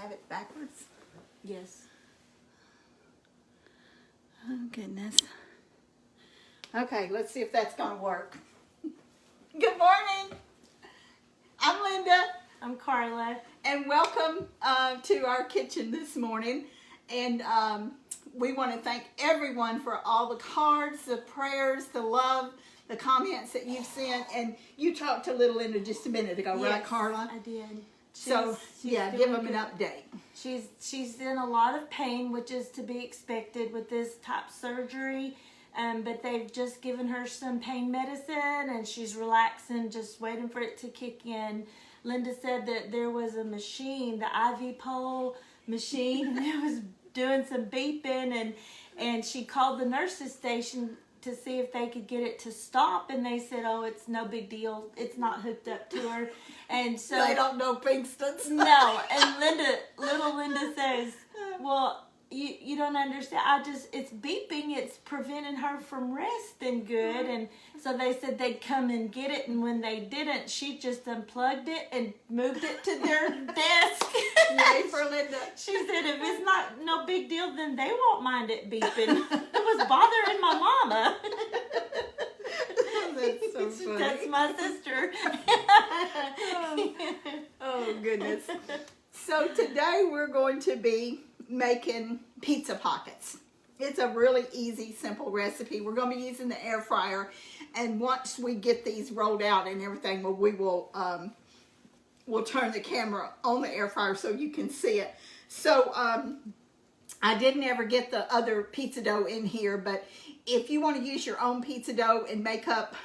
have it backwards? Yes. Oh, goodness. Okay, let's see if that's going to work. Good morning. I'm Linda. I'm Carla. And welcome to our kitchen this morning. And we want to thank everyone for all the cards, the prayers, the love, the comments that you've sent. And you talked to little Linda just a minute ago, Yes, right, Carla? I did. She's Yeah, doing give them an good. update. She's in a lot of pain, which is to be expected with this type surgery. But they've just given her some pain medicine, and she's relaxing, just waiting for it to kick in. Linda said that there was a machine, the IV pole machine, and it was doing some beeping, and she called the nurse's station to see if they could get it to stop, and they said, oh, it's no big deal, it's not hooked up to her. And so They don't know Pinkston's. no, and little Linda says, well, you don't understand. It's beeping. It's preventing her from resting good. And so they said they'd come and get it. And when they didn't, she just unplugged it and moved it to their desk. Yay for Linda. She said if it's not no big deal, then they won't mind it beeping. It was bothering my mama. That's so funny. That's my sister. Oh, goodness. So today we're going to be making pizza pockets. It's a really easy, simple recipe. We're going to be using the air fryer, and once we get these rolled out and everything, we'll turn the camera on the air fryer so you can see it. So I didn't ever get the other pizza dough in here, but if you want to use your own pizza dough and make up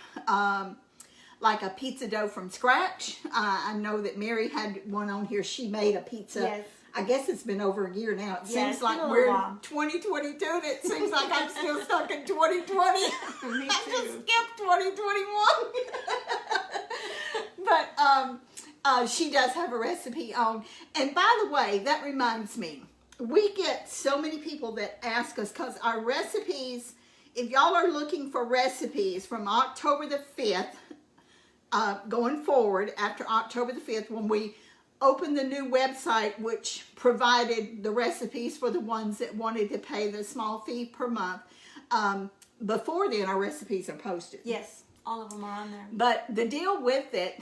like a pizza dough from scratch, I know that Mary had one on here. She made a pizza. Yes. I guess it's been over a year now. It Yeah, seems it's like been a we're little while. 2022 and it seems like I'm still stuck in 2020. Me I just too. skipped 2021. But she does have a recipe on. And by the way, that reminds me, we get so many people that ask us, because our recipes, if y'all are looking for recipes from October the 5th, going forward after October the 5th, when we opened the new website, which provided the recipes for the ones that wanted to pay the small fee per month. Before then, our recipes are posted. Yes, all of them are on there. But the deal with it,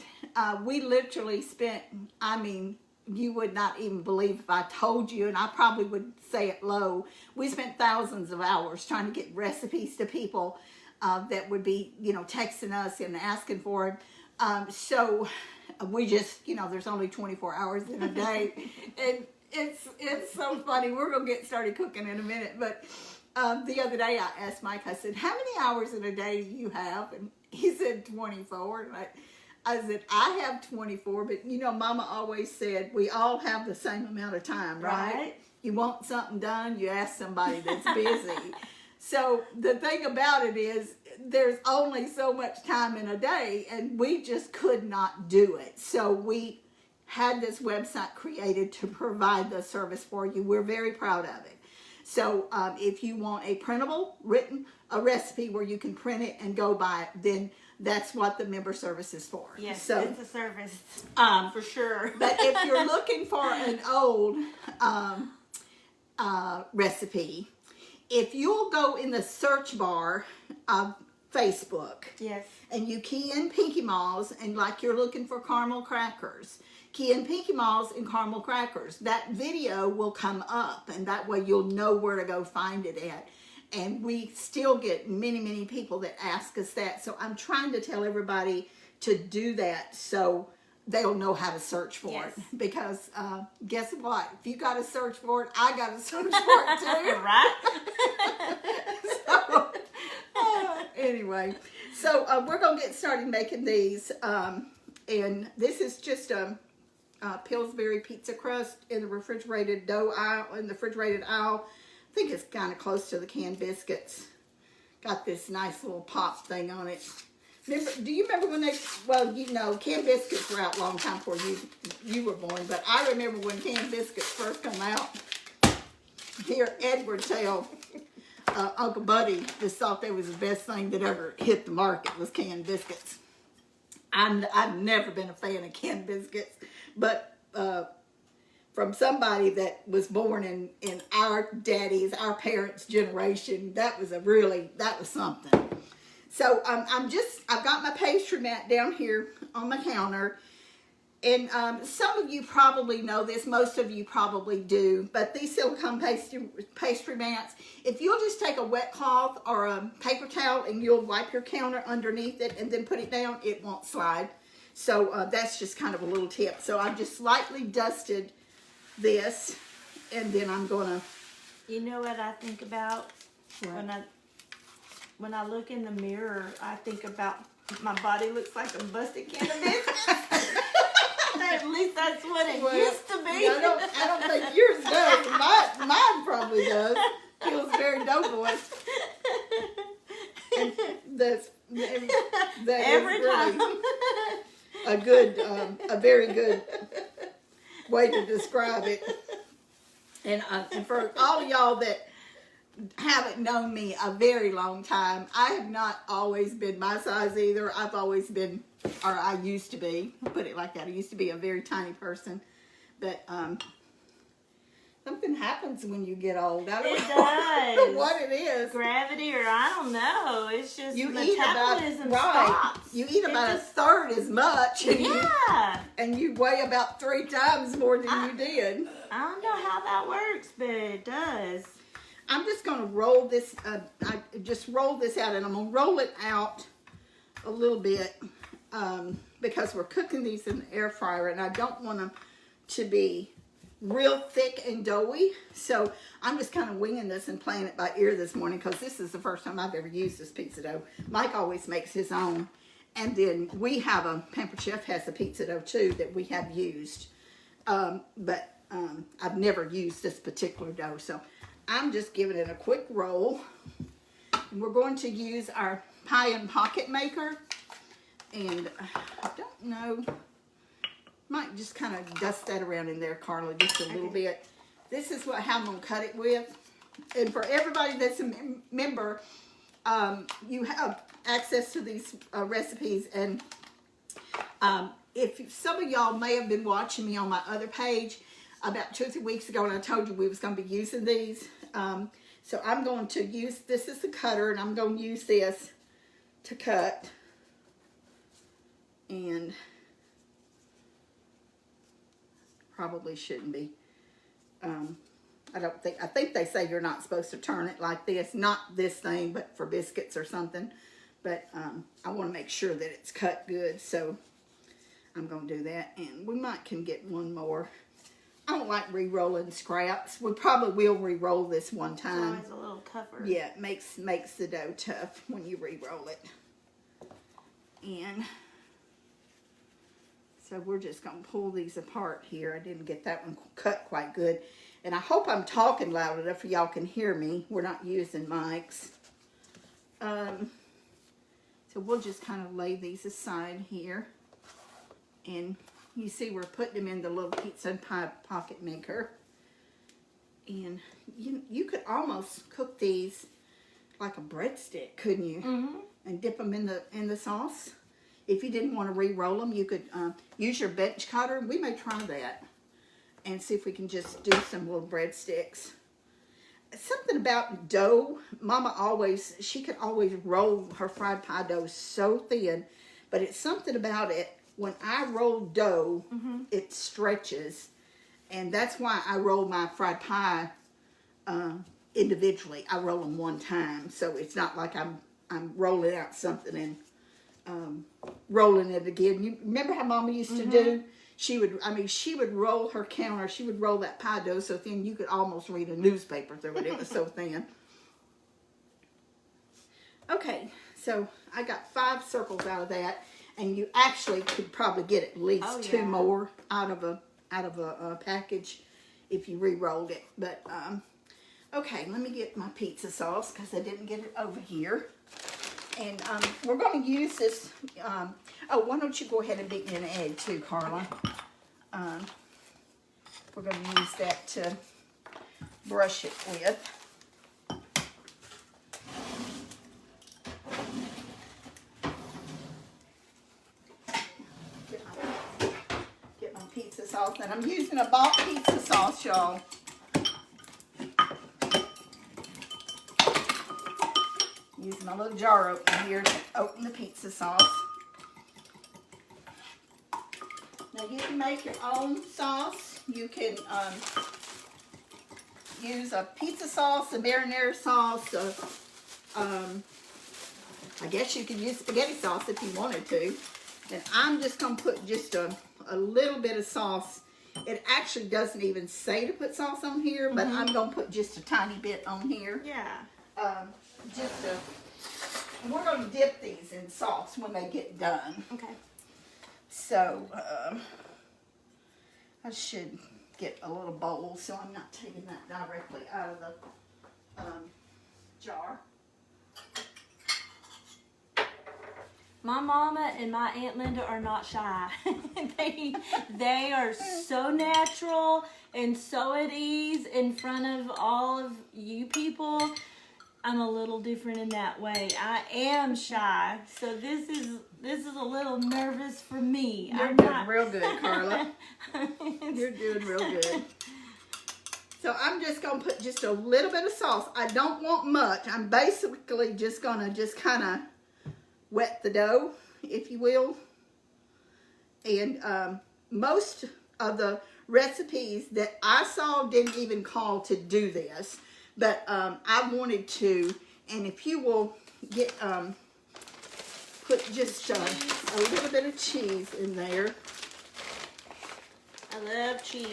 we literally spent, I mean, you would not even believe if I told you, and I probably would say it low, we spent thousands of hours trying to get recipes to people that would be, texting us and asking for it. So we just, there's only 24 hours in a day. And it's so funny. We're going to get started cooking in a minute. But the other day I asked Mike, I said, how many hours in a day do you have? And he said 24. And I said, I have 24. But, Mama always said, we all have the same amount of time, right? You want something done, you ask somebody that's busy. So the thing about it is, there's only so much time in a day, and we just could not do it. So we had this website created to provide the service for you. We're very proud of it. So if you want a printable, a recipe where you can print it and go by it, then that's what the member service is for. Yes, so, it's a service for sure. But if you're looking for an old recipe, if you'll go in the search bar of Facebook, Yes. and you key in Pinky Malls, and like you're looking for caramel crackers, key in Pinky Malls and caramel crackers, that video will come up, and that way you'll know where to go find it at. And we still get many, many people that ask us that. So I'm trying to tell everybody to do that so they'll know how to search for Yes. it. Because guess what? If you got to search for it, I got to search for it too. Right? So, anyway, so we're going to get started making these. And this is just a Pillsbury pizza crust in the refrigerated dough aisle, in the refrigerated aisle. I think it's kind of close to the canned biscuits. Got this nice little pop thing on it. Do you remember when canned biscuits were out a long time before you were born, but I remember when canned biscuits first come out. Here, Edward tell Uncle Buddy just thought that was the best thing that ever hit the market was canned biscuits. I've never been a fan of canned biscuits, but from somebody that was born in our our parents' generation. That was something. So I've got my pastry mat down here on my counter. And some of you probably know this, most of you probably do, but these silicone pastry mats, if you'll just take a wet cloth or a paper towel and you'll wipe your counter underneath it and then put it down, it won't slide. So that's just kind of a little tip. So I've just lightly dusted this, and then I'm gonna. You know what I think about when I look in the mirror? I think about my body looks like a busted can of biscuits. At least that's what it used to be. I don't think yours does. Mine probably does. Feels very doughboyish. And that Every is really time. a very good way to describe it. And for all of y'all that haven't known me a very long time, I have not always been my size either. I've always been, or I used to be, put it like that. I used to be a very tiny person, but something happens when you get old. I don't know what it is. Gravity, or I don't know. It's just You metabolism stops. You eat about a third as much, and you weigh about 3 times more than you did. I don't know how that works, but it does. I'm just going to roll this, I just roll this out, and I'm going to roll it out a little bit because we're cooking these in the air fryer, and I don't want them to be real thick and doughy. So I'm just kind of winging this and playing it by ear this morning because this is the first time I've ever used this pizza dough. Mike always makes his own. And then we have Pampered Chef has a pizza dough too that we have used. But I've never used this particular dough. So I'm just giving it a quick roll. And we're going to use our pie and pocket maker. And I don't know, might just kind of dust that around in there, Carla, just a little bit. This is how I'm going to cut it with. And for everybody that's a member, you have access to these recipes. And if some of y'all may have been watching me on my other page about 2 or 3 weeks ago, and I told you we was going to be using these. So I'm going to use, this is the cutter, and I'm going to use this to cut. And probably shouldn't be. I think they say you're not supposed to turn it like this. Not this thing, but for biscuits or something. But I want to make sure that it's cut good, so I'm going to do that. And we can get one more. I don't like re-rolling scraps. We probably will re-roll this one time. It's always a little tougher. Yeah, it makes the dough tough when you re-roll it. And so we're just going to pull these apart here. I didn't get that one cut quite good. And I hope I'm talking loud enough for y'all can hear me. We're not using mics. So we'll just kind of lay these aside here. And you see we're putting them in the little pizza and pie pocket maker. And you could almost cook these like a breadstick, couldn't you? Mm-hmm. And dip them in the sauce. If you didn't want to re-roll them, you could use your bench cutter. We may try that and see if we can just do some little breadsticks. Something about dough. Mama she could always roll her fried pie dough so thin, but it's something about it. When I roll dough, it stretches, and that's why I roll my fried pie individually. I roll them one time, so it's not like I'm rolling out something and rolling it again. You remember how Mama used to do? She would roll her counter. She would roll that pie dough so thin you could almost read a newspaper through it. It was so thin. Okay, so I got 5 circles out of that, and you actually could probably get at least 2 more out of a package if you re-rolled it. But okay, let me get my pizza sauce because I didn't get it over here. And we're going to use this. Why don't you go ahead and beat me an egg too, Carla? We're going to use that to brush it with. Get my pizza sauce, and I'm using a bulk pizza sauce, y'all. Using my little jar opener here to open the pizza sauce. Now you can make your own sauce. You can use a pizza sauce, a marinara sauce, I guess you could use spaghetti sauce if you wanted to. And I'm just going to put just a little bit of sauce. It actually doesn't even say to put sauce on here, but I'm going to put just a tiny bit on here. Yeah. We're going to dip these in sauce when they get done. Okay. So, I should get a little bowl so I'm not taking that directly out of the jar. My mama and my Aunt Linda are not shy. they are so natural and so at ease in front of all of you people. I'm a little different in that way. I am shy, so this is a little nervous for me. You're doing real good, Carla. You're doing real good. So I'm just going to put just a little bit of sauce. I don't want much. I'm basically just going to just kind of wet the dough, if you will. And most of the recipes that I saw didn't even call to do this. But I wanted to, and if you will get, put just a little bit of cheese in there. I love cheese.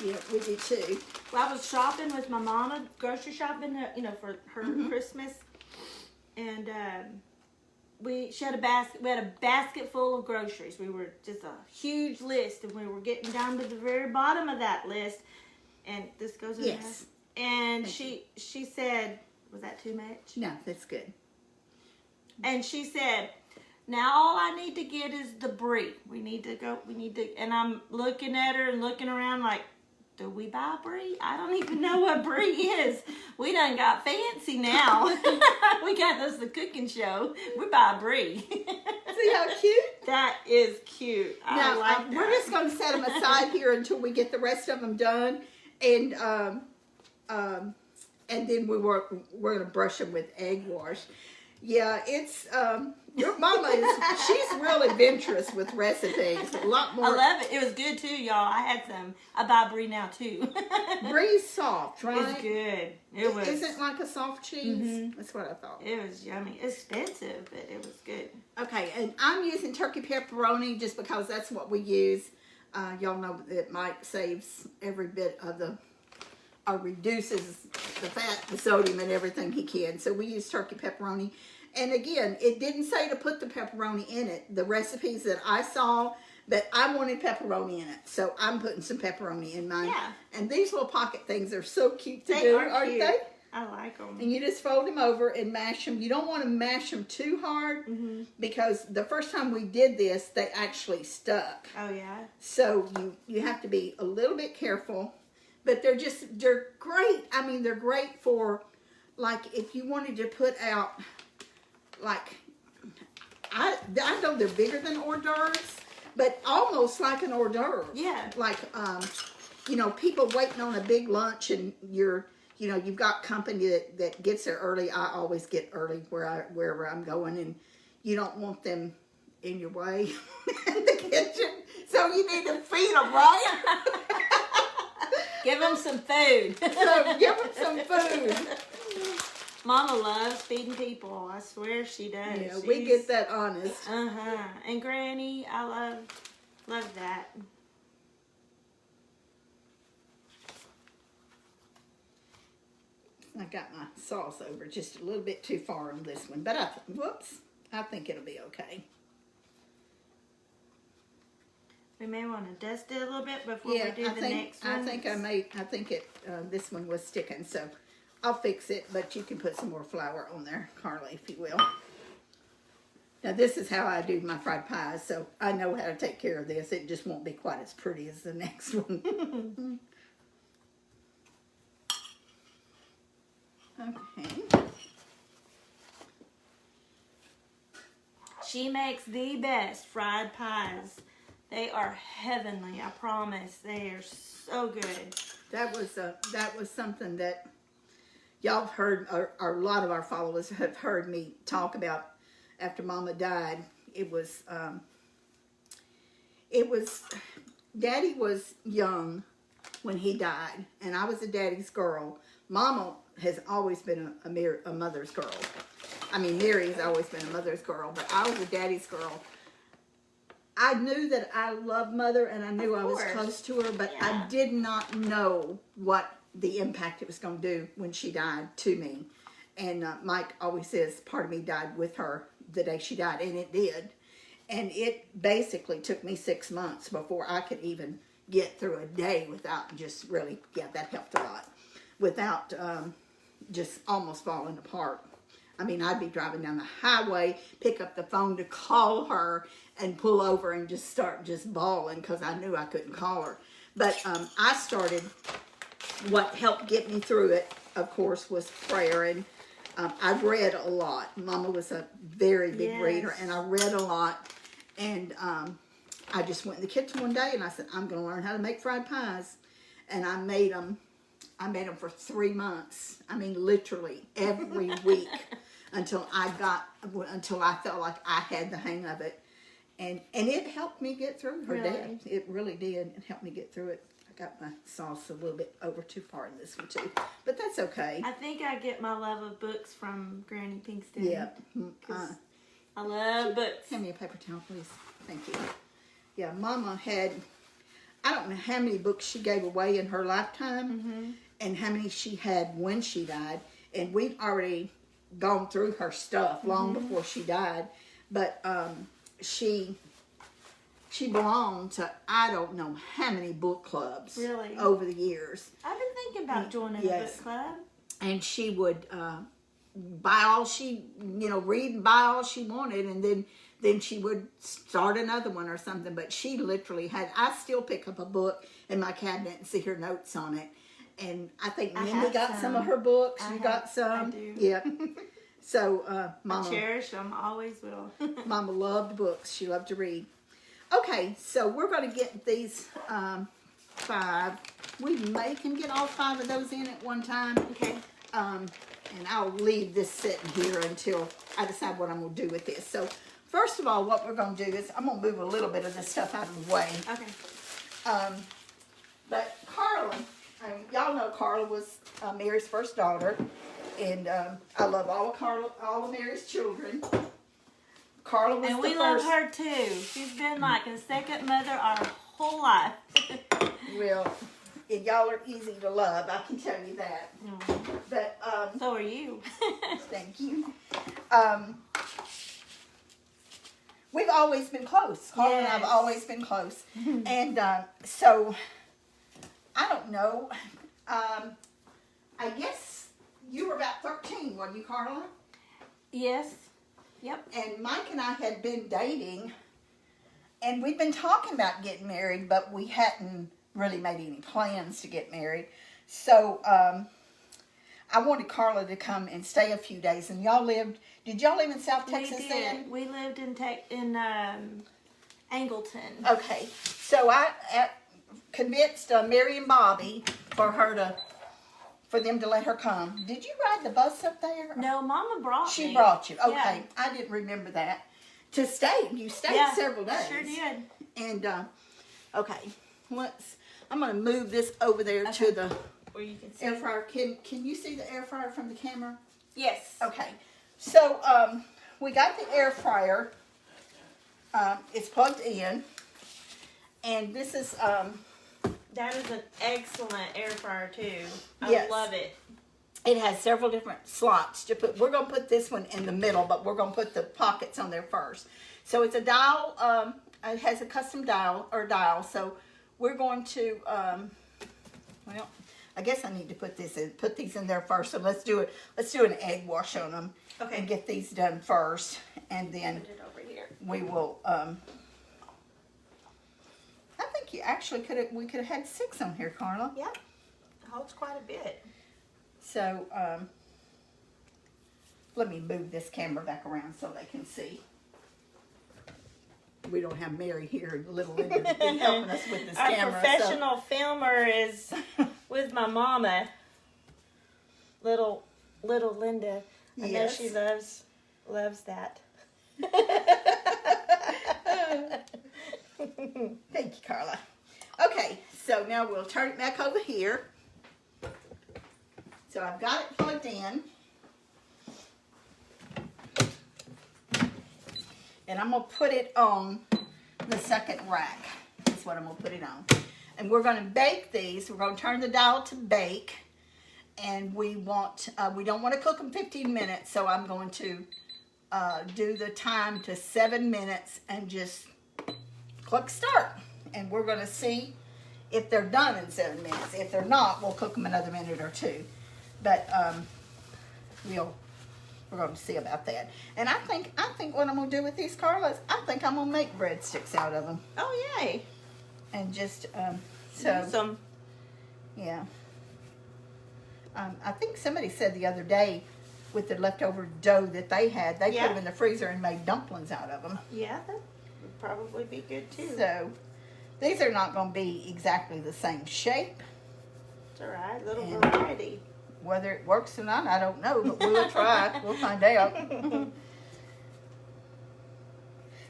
Yeah, we do too. Well, I was shopping with my mama, grocery shopping, for her Christmas, and she had a basket. We had a basket full of groceries. We were just a huge list, and we were getting down to the very bottom of that list. And this goes in there. And she said, was that too much? No, that's good. And she said, now all I need to get is the brie. And I'm looking at her and looking around like, do we buy brie? I don't even know what brie is. We done got fancy now. We got this the cooking show. We buy brie. See how cute? That is cute. I like that. We're just going to set them aside here until we get the rest of them done. And then we're going to brush them with egg wash. Yeah, it's, your mama she's real adventurous with recipes. A lot more. I love it. It was good too, y'all. I had some. I buy brie now too. Brie's soft, right? It's good. It was. Isn't it like a soft cheese? That's what I thought. It was yummy. Expensive, but it was good. Okay, and I'm using turkey pepperoni just because that's what we use. Y'all know that Mike saves every bit of or reduces the fat, the sodium, and everything he can. So we use turkey pepperoni. And again, it didn't say to put the pepperoni in it, the recipes that I saw, but I wanted pepperoni in it. So I'm putting some pepperoni in mine. Yeah. And these little pocket things are so cute to do, aren't they? I like them. And you just fold them over and mash them. You don't want to mash them too hard because the first time we did this, they actually stuck. Oh, yeah? So you have to be a little bit careful. But they're great. I mean, they're great for, like, if you wanted to put out, like, I know they're bigger than hors d'oeuvres, but almost like an hors d'oeuvre. Yeah. Like, people waiting on a big lunch and you've got company that gets there early. I always get early wherever I'm going, and you don't want them in your way in the kitchen. So you need to feed them, right? Give them some food. So give them some food. Mama loves feeding people. I swear she does. Yeah, we get that honest. And Granny, I love that. I got my sauce over just a little bit too far on this one, but I think it'll be okay. We may want to dust it a little bit before we do the next one. I think this one was sticking, so I'll fix it, but you can put some more flour on there, Carla, if you will. Now, this is how I do my fried pies, so I know how to take care of this. It just won't be quite as pretty as the next one. Okay. She makes the best fried pies They are heavenly, I promise. They are so good. That was something that y'all have heard, or a lot of our followers have heard me talk about after Mama died. It was Daddy was young when he died, and I was a daddy's girl. Mama has always been a mother's girl. I mean, Mary has always been a mother's girl, but I was a daddy's girl. I knew that I loved Mother, and I knew I was close to her, but I did not know what the impact it was going to do when she died to me. And Mike always says part of me died with her the day she died, and it did. And it basically took me 6 months before I could even get through a day without just really, that helped a lot, without just almost falling apart. I mean, I'd be driving down the highway, pick up the phone to call her, and pull over and just start just bawling because I knew I couldn't call her. But I started, what helped get me through it, of course, was prayer. And I read a lot. Mama was a very big reader, and I read a lot. And I just went in the kitchen one day and I said, I'm going to learn how to make fried pies. And I made them for 3 months. I mean, literally every week until I felt like I had the hang of it. And it helped me get through her death. It really did. It helped me get through it. I got my sauce a little bit over too far in this one too. But that's okay. I think I get my love of books from Granny Pinkston. Yeah. I love books. Hand me a paper towel, please. Thank you. Yeah, Mama had, I don't know how many books she gave away in her lifetime and how many she had when she died. And we'd already gone through her stuff long before she died. But she belonged to I don't know how many book clubs over the years. I've been thinking about joining a book club. And she would buy all she, read and buy all she wanted, and then she would start another one or something. But she literally had, I still pick up a book in my cabinet and see her notes on it. And I think Mindy got some of her books. You got some? I do. Yeah. So, Mama. I cherish them, always will. Mama loved books. She loved to read. Okay, so we're going to get these 5. We can get all 5 of those in at one time. Okay. And I'll leave this sitting here until I decide what I'm going to do with this. So, first of all, what we're going to do is I'm going to move a little bit of this stuff out of the way. Okay. But Carla, y'all know Carla was Mary's first daughter. And I love all of Mary's children. Carla was the first. And we love her too. She's been like a second mother our whole life. Well, and y'all are easy to love, I can tell you that. But so are you. Thank you. We've always been close. Carla and I have always been close. And so, I don't know. I guess you were about 13, weren't you, Carla? Yes. Yep. And Mike and I had been dating, and we'd been talking about getting married, but we hadn't really made any plans to get married. So, I wanted Carla to come and stay a few days. And did y'all live in South Texas then? We lived in Angleton. Okay. So I convinced Mary and Bobby for them to let her come. Did you ride the bus up there? No, Mama brought me. She brought you. Okay. Yeah. I didn't remember that. To stay. You stayed several days. Sure did. And, okay. I'm going to move this over there to the where you can see air fryer. Can you see the air fryer from the camera? Yes. Okay. So, we got the air fryer. It's plugged in. And this is, that is an excellent air fryer too. Yes. I love it. It has several different slots to put. We're going to put this one in the middle, but we're going to put the pockets on there first. So it's a dial. It has a custom dial. So we're going to, well, I guess I need to put these in there first. So let's do it. Let's do an egg wash on them. Okay. And get these done first, and then Put it over here. we will. I think you actually we could have had 6 on here, Carla. Yeah, it holds quite a bit. So, let me move this camera back around so they can see. we don't have Mary here, little Linda, to be helping us with this Our camera. professional filmer is with my mama, little Linda. I know Yes. she loves that. Thank you, Carla. Okay, so now we'll turn it back over here. So I've got it plugged in. And I'm going to put it on the second rack. That's what I'm going to put it on. And we're going to bake these. We're going to turn the dial to bake. And we don't want to cook them 15 minutes. So I'm going to do the time to 7 minutes and just click start. And we're going to see if they're done in 7 minutes. If they're not, we'll cook them another minute or two. But we're going to see about that. And I think what I'm going to do with these, Carla, is I think I'm going to make breadsticks out of them. Oh, yay. And just, Some. yeah. I think somebody said the other day with the leftover dough that they had, they put them in the freezer and made dumplings out of them. Yeah, that would probably be good too. So these are not going to be exactly the same shape. It's all right, little And- variety. Whether it works or not, I don't know, but we'll try. We'll find out.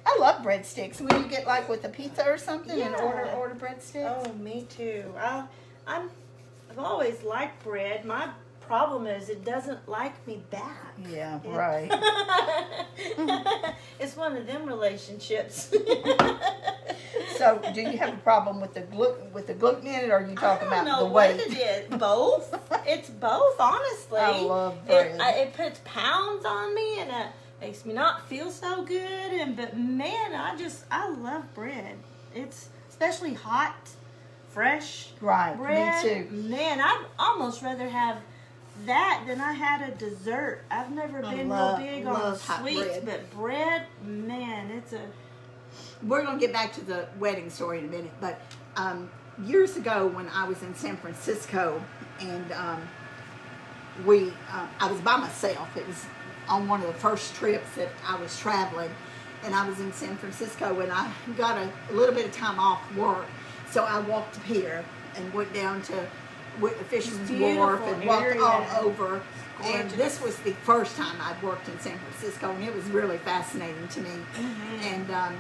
I love breadsticks. When you get like with a pizza or something and Yeah. order breadsticks. Oh, me too. I've always liked bread. My problem is it doesn't like me back. Yeah, It- right. It's one of them relationships. So, do you have a problem with the gluten in it, or are you talking I don't about know the what weight? it is. Both. It's both, honestly. I love bread. It puts pounds on me and it makes me not feel so good. But man, I love bread. It's especially hot, fresh Right, bread. me too. Man, I'd almost rather have that than I had a dessert. I've never been real big on love hot sweets, bread. but bread, man, it's a We're going to get back to the wedding story in a minute, but years ago when I was in San Francisco and I was by myself. It was on one of the first trips that I was traveling, and I was in San Francisco and I got a little bit of time off work, so I walked up here and went down to Fisherman's Wharf and walked area. all over. And Gorgeous. this was the first time I'd worked in San Francisco, and it was really fascinating to me. Mm-hmm. And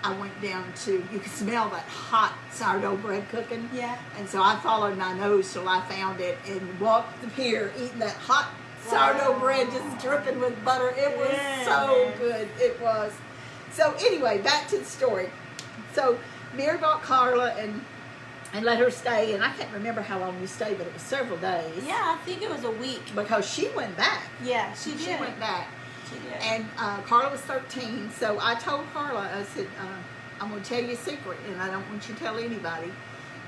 I went down to, you could smell that hot sourdough bread cooking. Yeah. And so I followed my nose till I found it and walked the pier eating that hot sourdough Wow. bread just dripping with butter. It was Yeah. so good. It was. So anyway, back to the story. So Mary bought Carla and let her stay, and I can't remember how long we stayed, but it was several days. yeah. I think it was a week. Because she went back. Yeah, she She did. went back. She did. And Carla was 13, so I told Carla, I said, I'm going to tell you a secret, and I don't want you to tell anybody.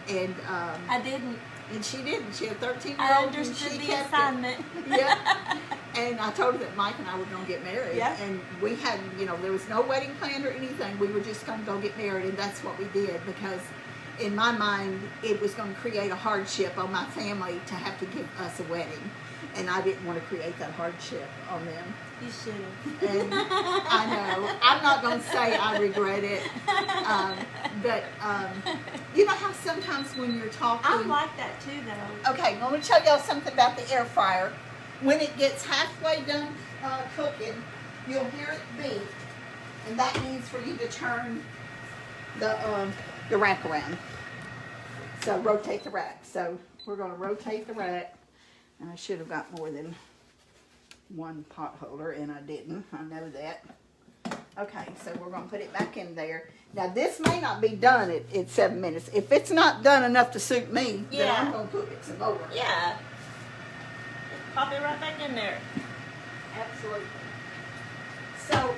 And I didn't. and she didn't. She had 13-year-old. I and understood she the kept it. assignment. Yeah. And I told her that Mike and I were going to get married. Yeah. And we hadn't, there was no wedding planned or anything. We were just going to go get married, and that's what we did because in my mind, it was going to create a hardship on my family to have to give us a wedding. And I didn't want to create that hardship on them. You should have. And I know. I'm not going to say I regret it. But you know how sometimes when you're talking... I like that too, though. Okay, I'm going to tell y'all something about the air fryer. When it gets halfway done cooking, you'll hear it beep. And that means for you to turn the rack around. So rotate the rack. So we're going to rotate the rack. And I should have got more than one pot holder, and I didn't. I know that. Okay, so we're going to put it back in there. Now, this may not be done at 7 minutes. If it's not done enough to suit me, then Yeah. I'm going to cook it some more. Yeah. Pop it right back in there. Absolutely. So,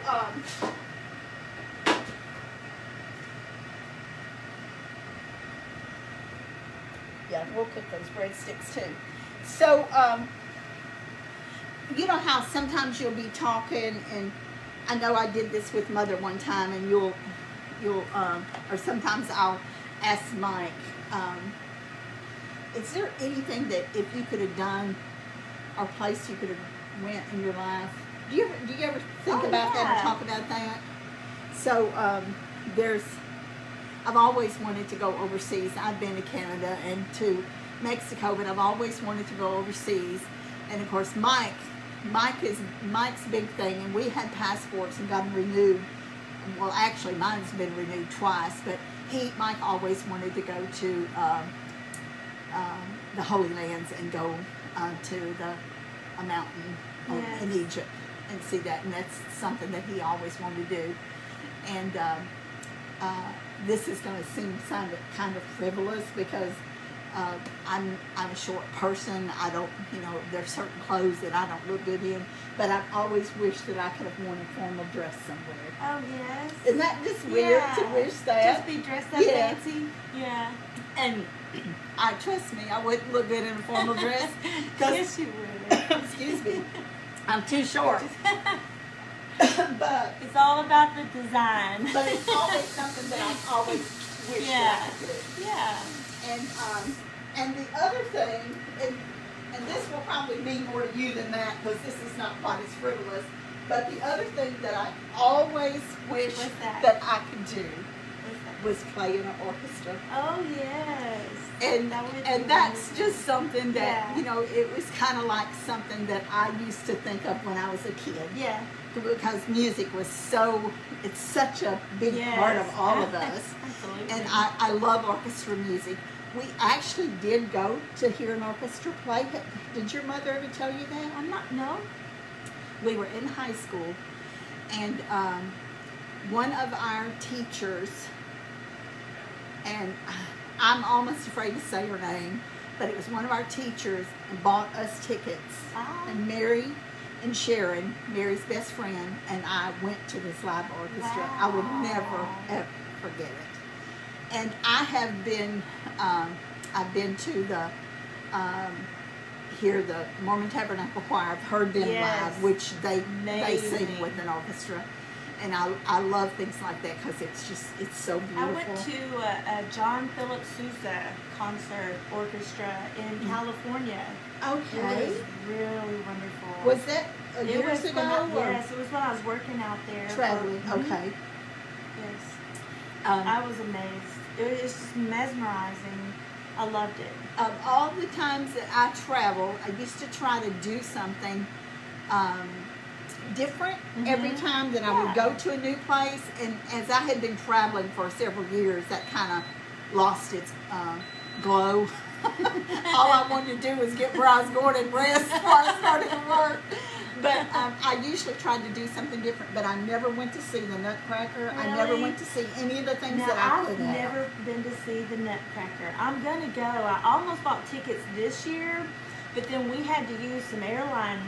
yeah, we'll cook those breadsticks too. So, you know how sometimes you'll be talking, and I know I did this with Mother one time, and you'll, or sometimes I'll ask Mike, is there anything that if you could have done, or place you could have went in your life? Do you ever think Oh, about that yeah. or talk about that? So, I've always wanted to go overseas. I've been to Canada and to Mexico, but I've always wanted to go overseas. And of course, Mike's big thing, and we had passports and got them renewed. Well, actually, mine's been renewed twice, but Mike always wanted to go to the Holy Lands and go to a mountain in Egypt and see that, and that's something that he always wanted to do. And this is going to seem kind of frivolous because I'm a short person. I don't, there's certain clothes that I don't look good in, but I've always wished that I could have worn a formal dress somewhere. Oh, yes. Isn't that just weird to wish that? Just be dressed up fancy? Yeah. And trust me, I wouldn't look good in a formal dress. Yes, you would. Excuse me. I'm too short. But it's all about the design. But it's always something that I've always wished that I could do. Yeah. And the other thing, and this will probably mean more to you than that because this is not quite as frivolous, but the other thing that I always wished that I could do was play in an orchestra. Oh, yes. And that's just something that, it was kind of like something that I used to think of when I was a kid. Yeah. Because music was it's such a big part of all of us. Absolutely. And I love orchestra music. We actually did go to hear an orchestra play. Did your mother ever tell you that? No. We were in high school, and one of our teachers, and I'm almost afraid to say her name, but it was one of our teachers, and bought us tickets. Oh. And Mary and Sharon, Mary's best friend, and I went to this live orchestra. Wow. I would never, ever forget it. And I have been, I've been to the Mormon Tabernacle Choir. I've heard them live, which they sing with an orchestra. And I love things like that because it's so beautiful. I went to a John Philip Sousa concert orchestra in California. Okay. It was really wonderful. Was that years ago? Yes, it was when I was working out there. Traveling, okay. Yes. I was amazed. It was just mesmerizing. I loved it. Of all the times that I travel, I used to try to do something different every time that I would go to a new place. And as I had been traveling for several years, that kind of lost its glow. All I wanted to do was get where I was going and rest before I started to work. But I usually tried to do something different, but I never went to see the Nutcracker. Really? I never went to see any of the things that I could have. I've never been to see the Nutcracker. I'm going to go. I almost bought tickets this year, but then we had to use some airline,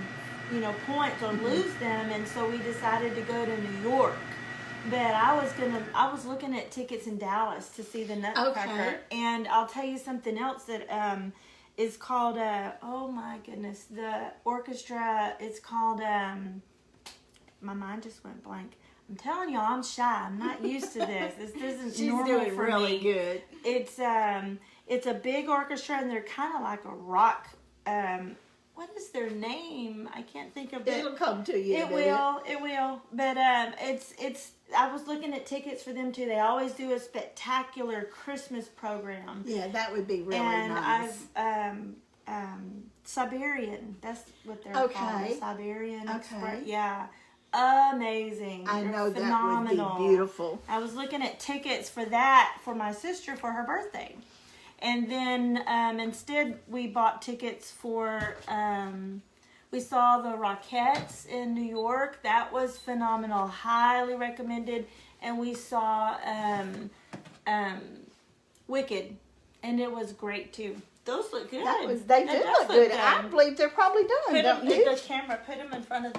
points or lose them, and so we decided to go to New York. But I was looking at tickets in Dallas to see the Nutcracker. Okay. And I'll tell you something else that is called oh my goodness, the orchestra, it's called my mind just went blank. I'm telling y'all, I'm shy. I'm not used to this. This isn't She's normal doing for really me. good. It's a big orchestra, and they're kind of like a rock. What is their name? I can't think of it. It'll come to you. It will. But it's. I was looking at tickets for them too. They always do a spectacular Christmas program. Yeah, that would be really and nice. I've Siberian. That's what they're called. Siberian. Okay. Yeah. Amazing. I They're know phenomenal. that would be beautiful. I was looking at tickets for that for my sister for her birthday. And then instead we bought tickets for, we saw the Rockettes in New York. That was phenomenal. Highly recommended. And we saw Wicked. And it was great too. Those look good. They do look good. I believe they're probably done, don't you? The camera, put them in front of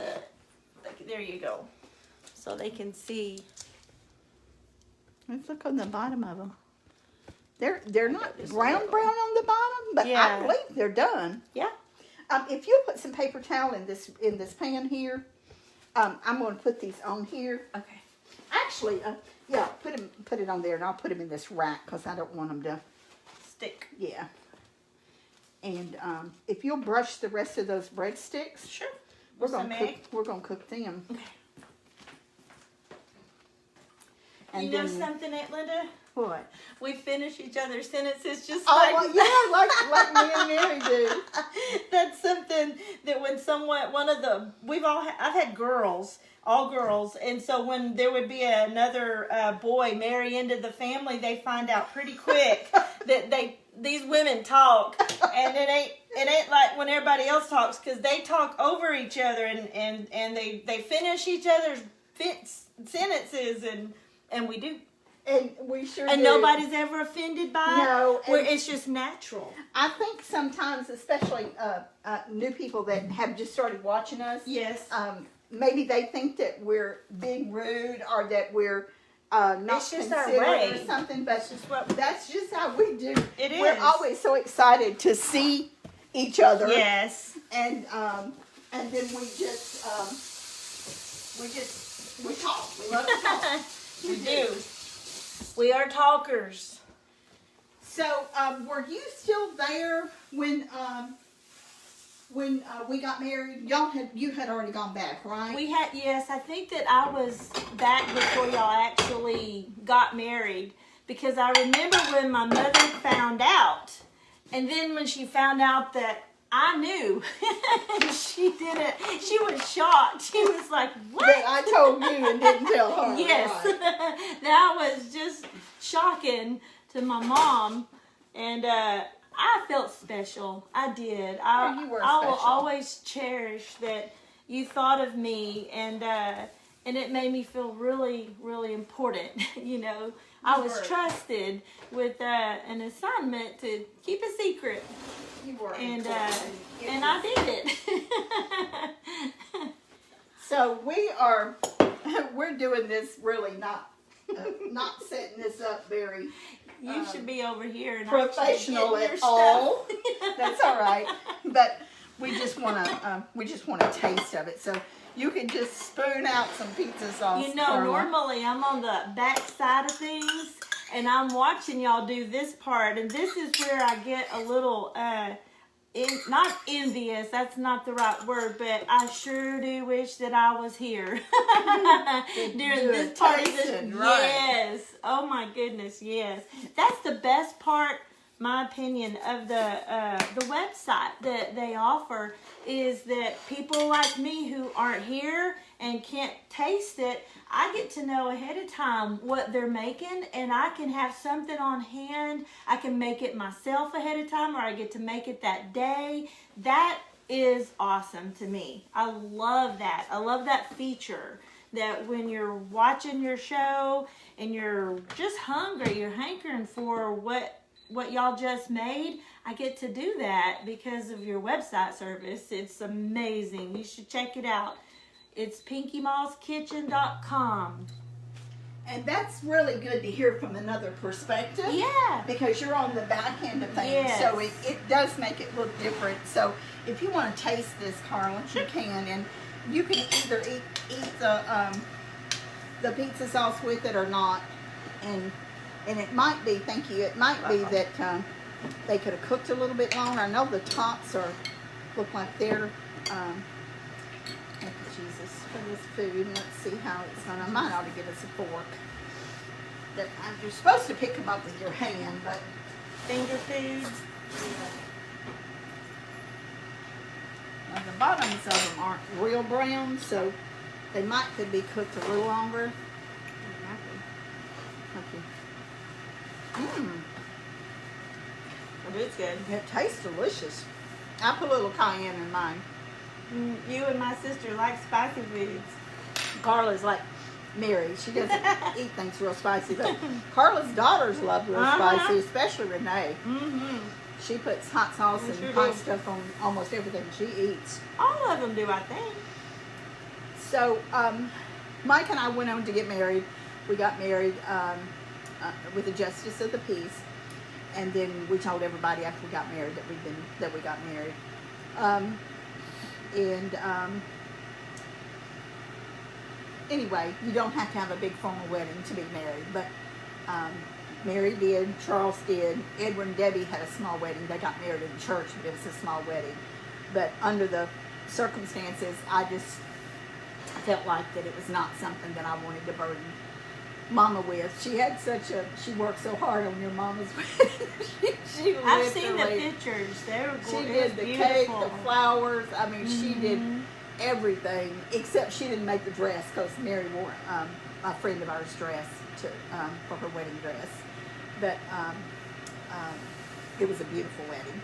there you go. So they can see. Let's look on the bottom of them. They're not brown on the bottom, but Yeah. I believe they're done. Yeah. If you put some paper towel in this pan here, I'm going to put these on here. Okay. Actually, yeah, put it on there, and I'll put them in this rack because I don't want them to Stick. Yeah. And if you'll brush the rest of those breadsticks, Sure. we're gonna cook them. Okay. You know something, Aunt Linda? What? We finish each other's sentences just Oh, like well, yeah, like me and Mary do. That's something that when someone, I've had girls, all girls, and so when there would be another boy marry into the family, they find out pretty quick that these women talk, and it ain't like when everybody else talks, because they talk over each other and they finish each other's sentences, and we do. And we sure And do. nobody's ever offended by No, it. Where and- it's just natural. I think sometimes, especially new people that have just started watching us, Yes. maybe they think that we're being rude or that we're not It's just our considerate way. or something, but what- that's just how we do. It We're is. always so excited to see each other. Yes. And then we talk. We love to talk. We do. We are talkers. So, were you still there when we got married? You had already gone back, right? Yes, I think that I was back before y'all actually got married, because I remember when my mother found out, and then when she found out that I knew, she was shocked. She was like, what? That I told you and didn't tell her. Yes, Right. that was just shocking to my mom, and I felt special. I did. You were I will special. always cherish that you thought of me, and it made me feel really, really important. You know, I was were. trusted with an assignment to keep a secret, You were. and important. and I did it. So we're doing this really not setting this up very You should be over here and professional actually at getting your all. stuff. That's all right. But we just want a taste of it. So you can just spoon out some pizza sauce. You know, Carla. normally I'm on the back side of things, and I'm watching y'all do this part, and this is where I get a little, not envious, that's not the right word, but I sure do wish that I was here during do a this part of this. tasting, right. Yes. Oh my goodness, yes. That's the best part, my opinion, of the website that they offer, is that people like me who aren't here and can't taste it, I get to know ahead of time what they're making, and I can have something on hand. I can make it myself ahead of time, or I get to make it that day. That is awesome to me. I love that. I love that feature, that when you're watching your show and you're just hungry, you're hankering for what y'all just made, I get to do that because of your website service. It's amazing. You should check it out. It's PinkyMallsKitchen.com. And that's really good to hear from another perspective. Yeah. Because you're on the back end of things. Yes. So it does make it look different. So if you want to taste this, Carla, you can. And you can either eat the pizza sauce with it or not. And it might be, thank you, it might be that they could have cooked a little bit longer. I know the tops look like they're, thank you, Jesus, for this food. Let's see how it's going. I might ought to give us a fork. You're supposed to pick them up with your hand, but Finger foods. the bottoms of them aren't real brown, so they could be cooked a little longer. Okay. But it's good. It tastes delicious. I put a little cayenne in mine. You and my sister like spicy foods. Carla's like Mary. She doesn't eat things real spicy, but Carla's daughters love real spicy, especially Renee. Mm-hmm. She puts hot sauce We and sure hot do. stuff on almost everything she eats. All of them do, I think. So, Mike and I went on to get married. We got married with the Justice of the Peace, and then we told everybody after we got married that we got married. Anyway, you don't have to have a big formal wedding to be married, but Mary did, Charles did, Edward and Debbie had a small wedding. They got married in church, but it was a small wedding. But under the circumstances, I just felt like that it was not something that I wanted to burden Mama with. She worked so hard on your mama's wedding. she I've seen the literally- pictures. They were She gorgeous. did the Beautiful. cake, the flowers. I mean, she did Mhm. everything except she didn't make the dress because Mary wore a friend of ours' dress for her wedding dress. But it was a beautiful wedding.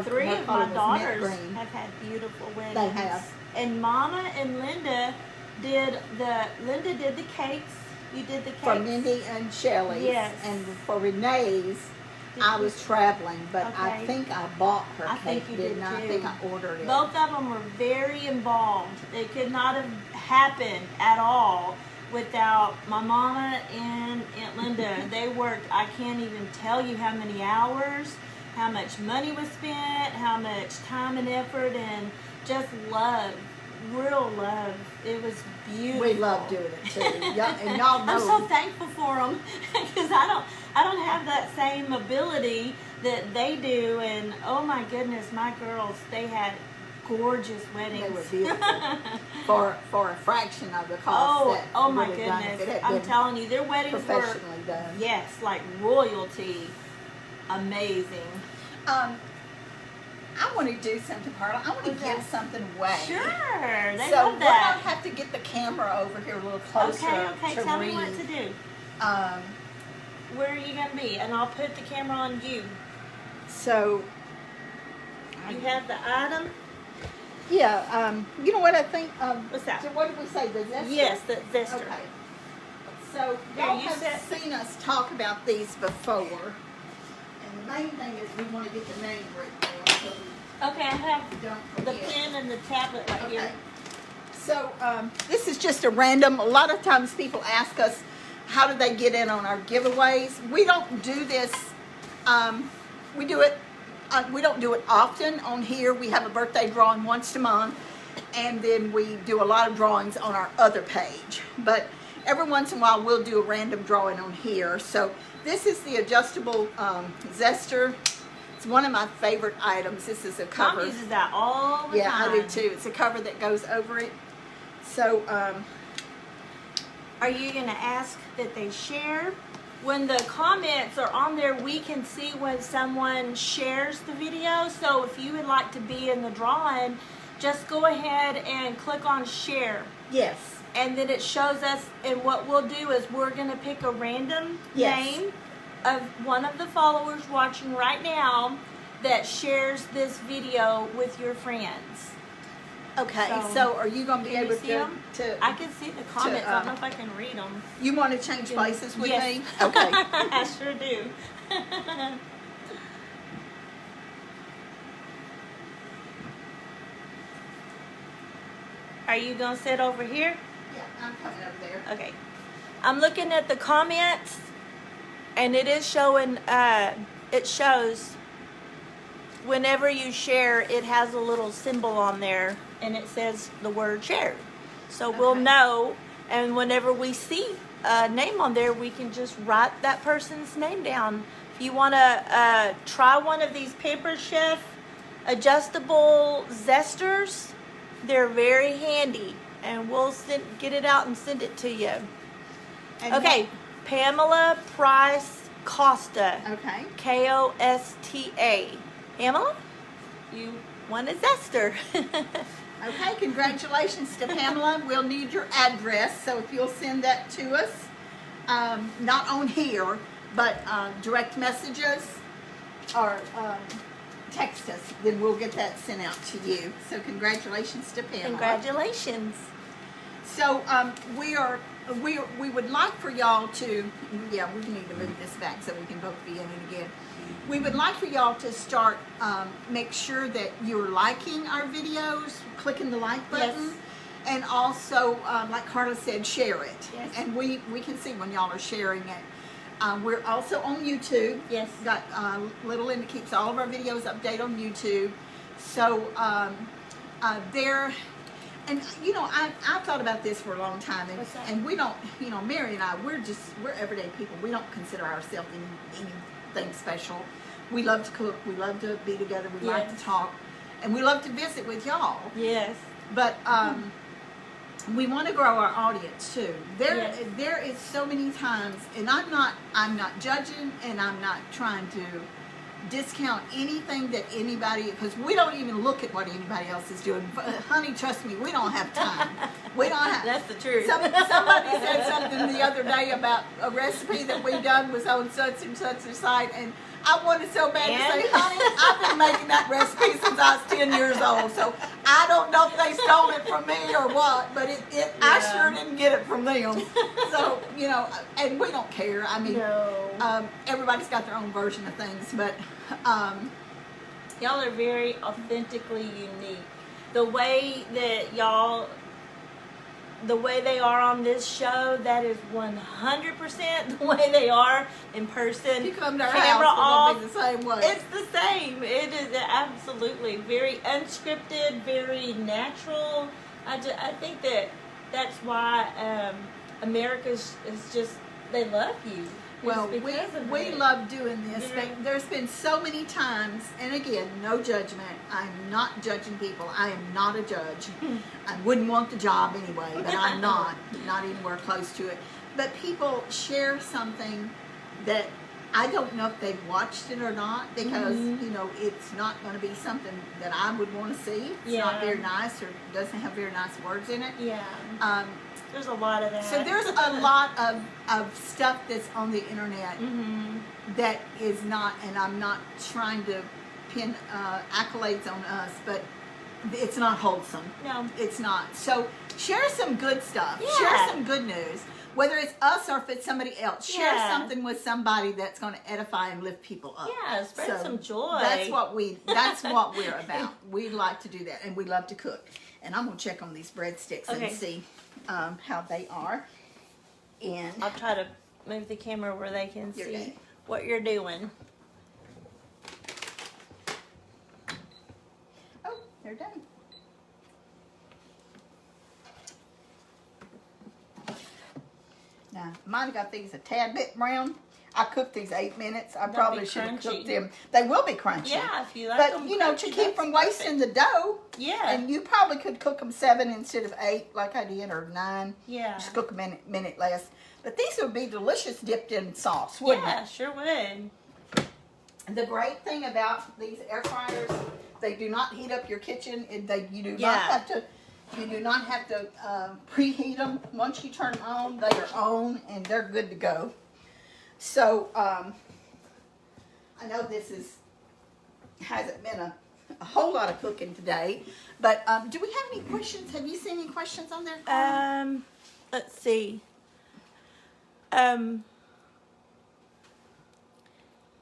Three her of color my was mint daughters green. have had beautiful weddings. They have. And Mama and Linda did the cakes. You did the cakes. For Mindy and Shelley's. Yes. And for Renee's, Did I you- was traveling, but I Okay. think I bought her I cake, think you did didn't I? I too. think I ordered it. Both of them were very involved. It could not have happened at all without my mama and Aunt Linda. They worked, I can't even tell you how many hours, how much money was spent, how much time and effort, and just love, real love. It was beautiful. We love doing it too. And y'all know. I'm so thankful for them because I don't have that same ability that they do. And oh my goodness, my girls, they had gorgeous weddings. They were beautiful for a fraction of the cost. that Oh it my would have done if it goodness! had I'm been telling you, their weddings were professionally done. yes, like royalty, amazing. I want to do something, Carla. I want to What's give that? something away. Sure, they So love we're that. gonna have to get the camera over here a little closer Okay, to tell read. me what to do. Um, Where are you gonna be? And I'll put the camera on you. so You have the item. yeah, you know what I think? What's that? So what did we say? The zester? Yes, the zester. Okay. So Here, y'all you have said- seen us talk about these before, and the main thing is we want to get the name written down so Okay, I have we don't the forget. pen and the tablet right here. Okay. So this is just a random. A lot of times people ask us, how do they get in on our giveaways? We don't do this. We do it. We don't do it often on here. We have a birthday drawing once a month, and then we do a lot of drawings on our other page. But every once in a while, we'll do a random drawing on here. So this is the adjustable zester. It's one of my favorite items. This is a cover. Mom uses that all the Yeah, time. I do too. It's a cover that goes over it. So, Are you gonna ask that they share? When the comments are on there, we can see when someone shares the video. So if you would like to be in the drawing, just go ahead and click on share. yes. And then it shows us, and what we'll do is we're gonna pick a random Yes. name of one of the followers watching right now that shares this video with your friends. Okay, So, so are you going to be can you able see 'em? to I can see the comments. I don't know uh, if I can read them. you want to change places with Yes. me? Okay. I sure do. Are you gonna sit over here? Yeah, I'm coming over there. Okay. I'm looking at the comments, and it is showing. It shows whenever you share, it has a little symbol on there, and it says the word share. So we'll Okay. know, and whenever we see a name on there, we can just write that person's name down. If you want to try one of these Paper Chef adjustable zesters, they're very handy, and we'll get it out and send it to you. And Okay, Pamela Price Costa. Okay. Kosta. Pamela, you won a zester. Okay, congratulations to Pamela. We'll need your address, so if you'll send that to us, not on here, but direct messages or text us, then we'll get that sent out to you. So congratulations to Pamela. Congratulations. So we would like for y'all to, yeah, we need to move this back so we can both be in it again. We would like for y'all to start, make sure that you're liking our videos, clicking the like button, Yes. and also, like Carla said, share it. Yes. And we can see when y'all are sharing it. We're also on YouTube. Yes. Got Little Linda keeps all of our videos updated on YouTube. So there, and you know, I thought about this for a long time, What's that? and we don't, you know, Mary and I, we're everyday people. We don't consider ourselves anything special. We love to cook. We love to be together. We like Yes. to talk, and we love to visit with y'all. Yes. But we want to grow our audience too. Yes. There is so many times, and I'm not judging, and I'm not trying to discount anything that anybody, because we don't even look at what anybody else is doing. Honey, trust me, we don't have time. We don't have. That's the truth. Somebody said something the other day about a recipe that we done was on such and such a site, and I wanted so bad to say, honey, I've been making that recipe since I was 10 years old, so I don't know if they stole it from me or what, but I sure didn't get it from them. So, you know, and we don't care. I mean, No. Everybody's got their own version of things, but Y'all are very authentically unique. The way that y'all, the way they are on this show, that is 100% the way they are in person. you come to our Camera house, off. it'll be the same way. It's the same. It is absolutely very unscripted, very natural. I think that's why America's is just, they love you. Well, It's because of we it. love doing this. Yeah. But there's been so many times, and again, no judgment. I'm not judging people. I am not a judge. I wouldn't want the job anyway, but I'm not anywhere close to it. But people share something that I don't know if they've watched it or not, because you know, it's not going to be something that I would want to see. It's not Yeah. very nice, or doesn't have very nice words in it. Yeah. There's a lot of that. So there's a lot of stuff that's on the internet that is not, and I'm not trying to pin accolades on us, but it's not wholesome. No. It's not. So share some good stuff. Yeah. Share some good news. Whether it's us or if it's somebody else, share Yeah. something with somebody that's going to edify and lift people up. Yeah, spread So some joy. That's what we're about. We like to do that, and we love to cook. And I'm gonna check on these breadsticks Okay. and see how they are. And I'll try to move the camera where they can You're see good. what you're doing. oh, they're done. Now, might have got these a tad bit brown. I cooked these 8 minutes. I They'll probably be should have crunchy. cooked them. They will be crunchy. Yeah, if you like But them you know, crunchy, to keep that's from wasting the dough, Yeah. and you probably could cook them 7 instead of 8, like I did, or 9. Yeah. Just cook a minute less. But these would be delicious dipped in sauce, wouldn't Yeah, sure would. it? The great thing about these air fryers, they do not heat up your kitchen. You do Yeah. not have to. You do not have to preheat them. Once you turn them on, they are on and they're good to go. So I know this hasn't been a whole lot of cooking today, but do we have any questions? Have you seen any questions on there? Let's see.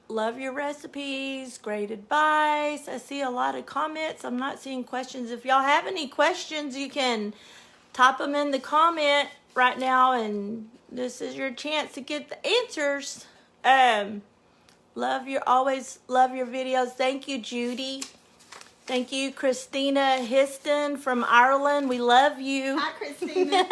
Love your recipes, great advice. I see a lot of comments. I'm not seeing questions. If y'all have any questions, you can type them in the comment right now, and this is your chance to get the answers. Always love your videos. Thank you, Judy. Thank you, Christina Histon from Ireland. We love you. Hi, Christina.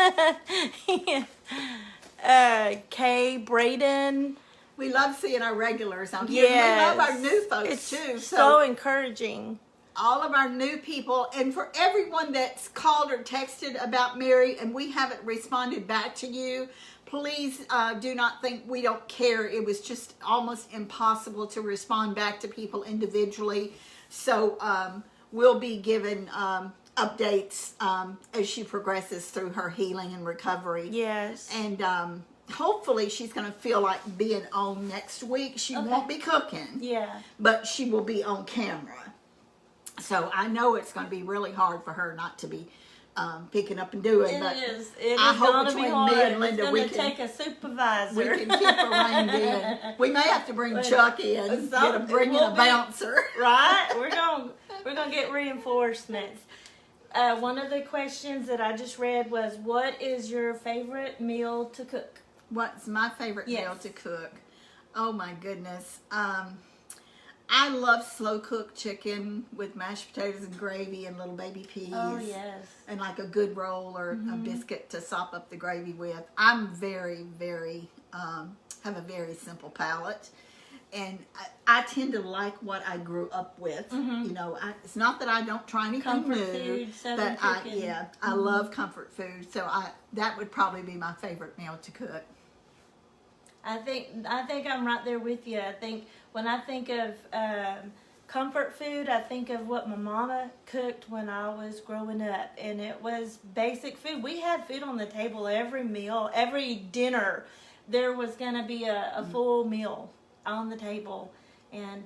Kay Braden. We love seeing our regulars on here. Yes. We love our new folks It's too. so encouraging. All of our new people, and for everyone that's called or texted about Mary and we haven't responded back to you, please do not think we don't care. It was just almost impossible to respond back to people individually. So we'll be given updates as she progresses through her healing and recovery. Yes. And hopefully she's going to feel like being on next week. She won't be cooking. Yeah. But she will be on camera. So I know it's going to be really hard for her not to be picking up and doing. It but is. It I is hope going to be between hard. me and Linda, it's we going to can- take a supervisor. we can keep her reined in. We may have to bring Chuck in. Bring in a bouncer. Right? We're gonna get reinforcements. One of the questions that I just read was, what is your favorite meal to cook? What's my favorite Yes. meal to cook? Oh my goodness. I love slow cooked chicken with mashed potatoes and gravy and little baby peas. Oh, yes. And like a good roll or a biscuit to sop up the gravy with. I'm very, very, have a very simple palate. and I tend to like what I grew up with. You know, it's not that I don't try anything Comfort new, food, Southern but cooking. I love comfort food. So that would probably be my favorite meal to cook. I think I'm right there with you. I think when I think of comfort food, I think of what my mama cooked when I was growing up, and it was basic food. We had food on the table every meal, every dinner. There was going to be a full meal on the table, and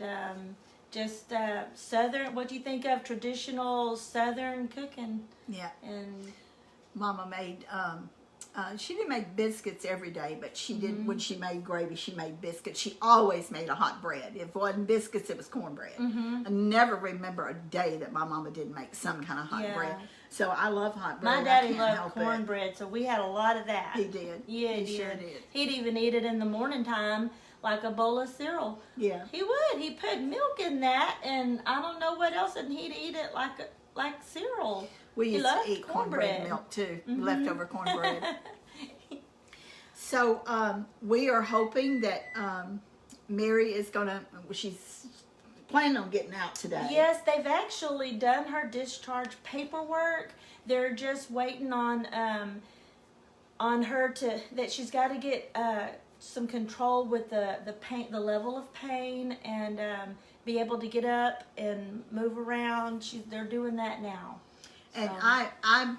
just Southern. What do you think of traditional Southern cooking? Yeah, And Mama made. She didn't make biscuits every day, but she did. When she made gravy, she made biscuits. She always made a hot bread. If it wasn't biscuits, it was cornbread. I never remember a day that my mama didn't make some kind of hot bread. So I love hot bread. my daddy loved cornbread, so we had a lot of that. He did. Yeah, he sure did. He'd even eat it in the morning time, like a bowl of cereal. Yeah. He would. He put milk in that, and I don't know what else, and he'd eat it like cereal. We He used to loved eat cornbread milk too, leftover cornbread. So we are hoping that Mary is she's planning on getting out today. Yes, they've actually done her discharge paperwork. They're just waiting on her that she's got to get some control with the pain, the level of pain, and be able to get up and move around. They're doing that now. And So. I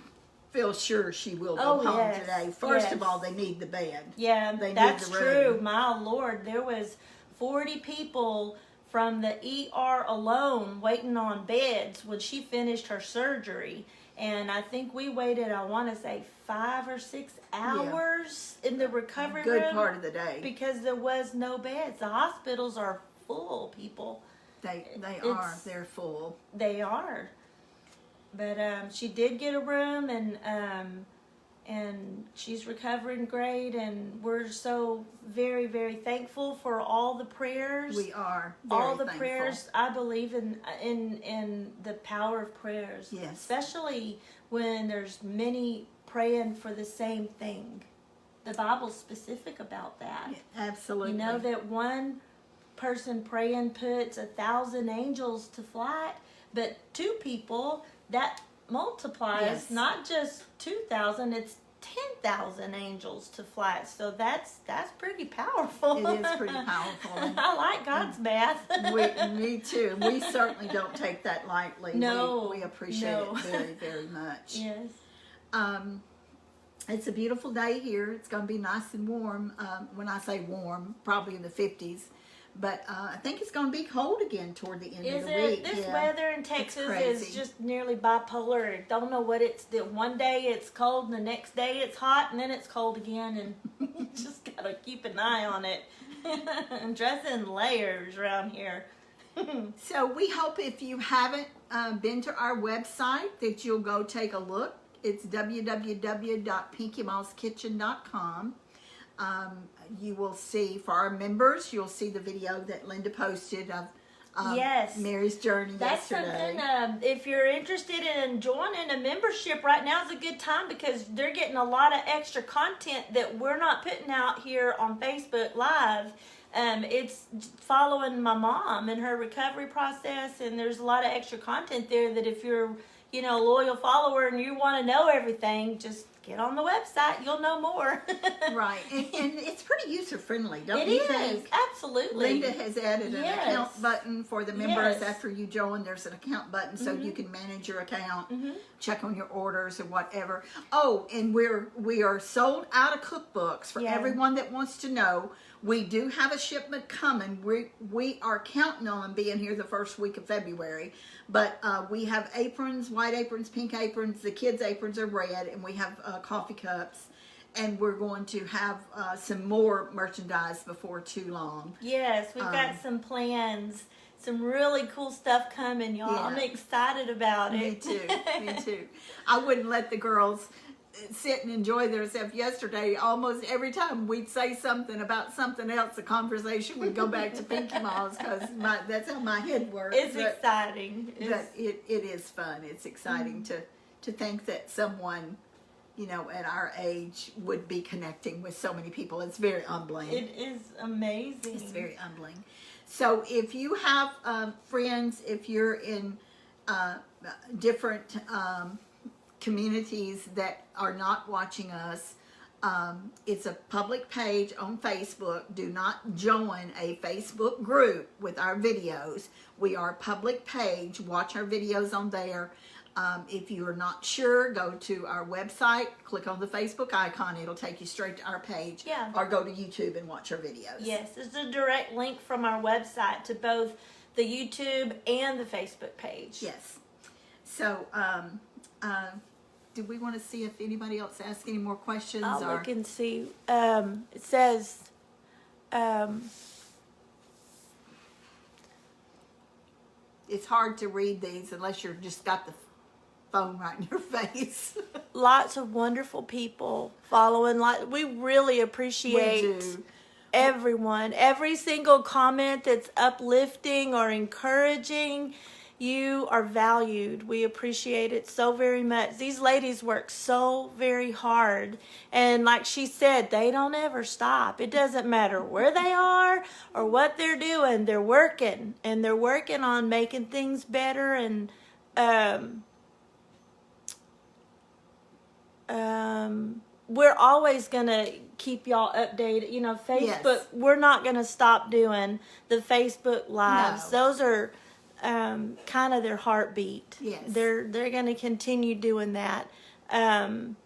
feel sure she will go home yes, today. First of yes. all, they need the bed. Yeah, They need that's the true. room. My Lord, there was 40 people from the ER alone waiting on beds when she finished her surgery. And I think we waited, I want to say 5 or 6 hours in the recovery room. Good part of the day. Because there was no beds. The hospitals are full, people. They're full. They are. But she did get a room, and she's recovering great, and we're so very, very thankful for all the prayers. We are very all the thankful. prayers. I believe in the power of prayers. Yes. Especially when there's many praying for the same thing. The Bible's specific about that. Yeah, absolutely. You know that one person praying puts 1,000 angels to flight, but 2 people, that multiplies Yes. not just 2,000, it's 10,000 angels to flight. So that's pretty powerful. It is pretty powerful. I like God's math. Me too. We certainly don't take that lightly. No, we appreciate no. it very, very much. Yes. It's a beautiful day here. It's going to be nice and warm. When I say warm, probably in the 50s. But I think it's going to be cold again toward the end of the week. This Yeah. weather in Texas crazy. is just nearly bipolar. Don't know what it's. One day it's cold, and the next day it's hot, and then it's cold again, and you just gotta keep an eye on it. And dress in layers around here. So we hope if you haven't been to our website that you'll go take a look. It's www.pinkymallskitchen.com. You will see, for our members, you'll see the video that Linda posted of Yes. Mary's journey That's yesterday. something, if you're interested in joining a membership right now is a good time, because they're getting a lot of extra content that we're not putting out here on Facebook Live. It's following my mom and her recovery process, and there's a lot of extra content there that if you're, a loyal follower and you want to know everything, just get on the website. You'll know more. Right. And it's pretty user-friendly, don't It you is, think? absolutely. Linda has added an Yes. account button for the members. Yes. After you join, there's an account button so you can manage your account, check on your orders or whatever. Oh, and we are sold out of cookbooks for Yeah. everyone that wants to know. We do have a shipment coming. We are counting on being here the first week of February. But we have aprons, white aprons, pink aprons. The kids' aprons are red, and we have coffee cups. And we're going to have some more merchandise before too long. Yes, we've got some plans, some really cool stuff coming, y'all. Yeah. I'm excited about it. Me too. Me too. I wouldn't let the girls sit and enjoy themselves yesterday. Almost every time we'd say something about something else, the conversation would go back to Pinky Malls, because that's how my head works. It's exciting. But it is fun. It's exciting to think that someone, at our age would be connecting with so many people. It's very humbling. It is amazing. It's very humbling. So if you have friends, if you're in different communities that are not watching us, it's a public page on Facebook. Do not join a Facebook group with our videos. We are a public page. Watch our videos on there. If you are not sure, go to our website, click on the Facebook icon. It'll take you straight to our page. Yeah. Or go to YouTube and watch our videos. Yes, it's a direct link from our website to both the YouTube and the Facebook page. Yes. So, do we want to see if anybody else asks any more questions? I'll or look and see. It says, it's hard to read these unless you're just got the phone right in your face. lots of wonderful people following. We really appreciate We do. everyone. Every single comment that's uplifting or encouraging. You are valued. We appreciate it so very much. These ladies work so very hard. And like she said, they don't ever stop. It doesn't matter where they are or what they're doing. They're working. And they're working on making things better. And we're always going to keep y'all updated. You know, Facebook, Yes. We're not going to stop doing the Facebook Lives. No. Those are kind of their heartbeat. Yes. They're going to continue doing that. I'm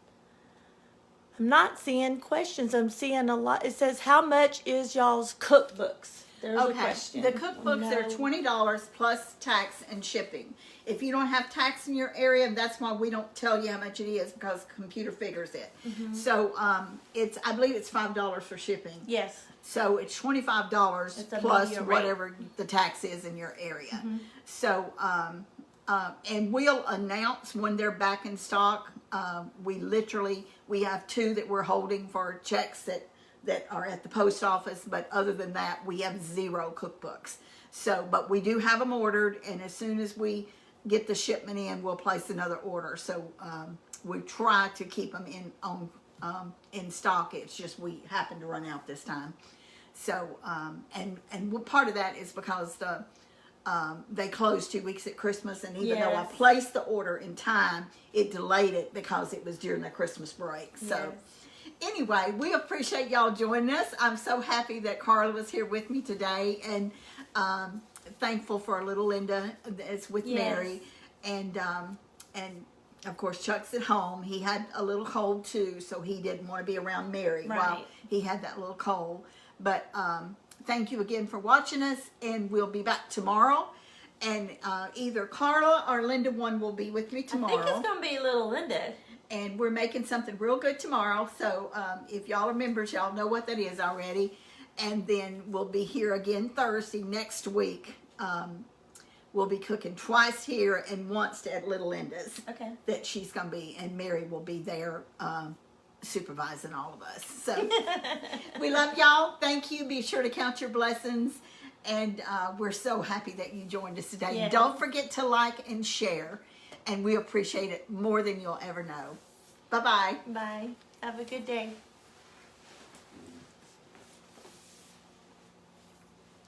not seeing questions. I'm seeing a lot. It says, how much is y'all's cookbooks? There's a Okay. question. The cookbooks are No. $20 plus tax and shipping. If you don't have tax in your area, that's why we don't tell you how much it is, because computer figures it. Mm-hmm. So I believe it's $5 for shipping. Yes. So it's $25 It's a plus media rate. whatever the tax is in your area. Mm-hmm. So, and we'll announce when they're back in stock. We have 2 that we're holding for checks that are at the post office. But other than that, we have 0 cookbooks. So, but we do have them ordered, and as soon as we get the shipment in, we'll place another order. So we try to keep them in stock. It's just we happen to run out this time. So and part of that is because they closed 2 weeks at Christmas, and even though I Yes. placed the order in time, it delayed it because it was during the Christmas break. So Yes. anyway, we appreciate y'all joining us. I'm so happy that Carla was here with me today, and thankful for little Linda that's with Yes. Mary, and of course Chuck's at home. He had a little cold too, so he didn't want to be around Mary while Right. he had that little cold. But thank you again for watching us, and we'll be back tomorrow. And either Carla or Linda one will be with me I tomorrow. think it's going to be little Linda. And we're making something real good tomorrow. So if y'all are members, y'all know what that is already. And then we'll be here again Thursday next week. We'll be cooking twice here and once at Little Linda's. Okay. That she's going to be, and Mary will be there supervising all of us. So we love y'all. Thank you. Be sure to count your blessings. And we're so happy that you joined us today. Yes. Don't forget to like and share. And we appreciate it more than you'll ever know. Bye-bye. Bye. Have a good day.